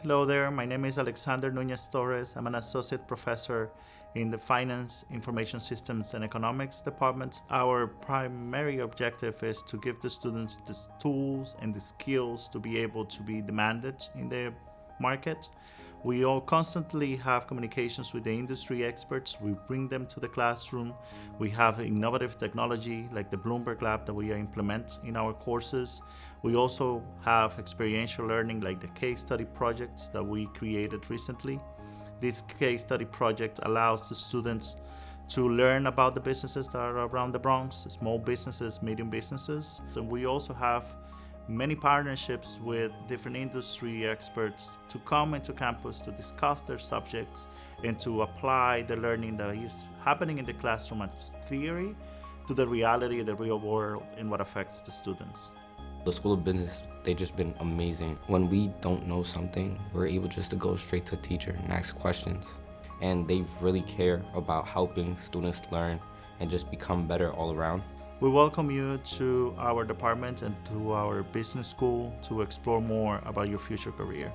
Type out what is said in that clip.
Hello there, my name is Alexander Nuñez-Torres. I'm an associate professor in the Finance, Information Systems and Economics department. Our primary objective is to give the students the tools and the skills to be able to be demanded in the market. We all constantly have communications with the industry experts. We bring them to the classroom. We have innovative technology like the Bloomberg Lab that we implement in our courses. We also have experiential learning like the case study projects that we created recently. This case study project allows the students to learn about the businesses that are around the Bronx, small businesses, medium businesses. And we also have many partnerships with different industry experts to come into campus to discuss their subjects and to apply the learning that is happening in the classroom as theory to the reality of the real world and what affects the students. The School of Business, they've just been amazing. When we don't know something, we're able just to go straight to a teacher and ask questions. And they really care about helping students learn and just become better all around. We welcome you to our department and to our business school to explore more about your future career.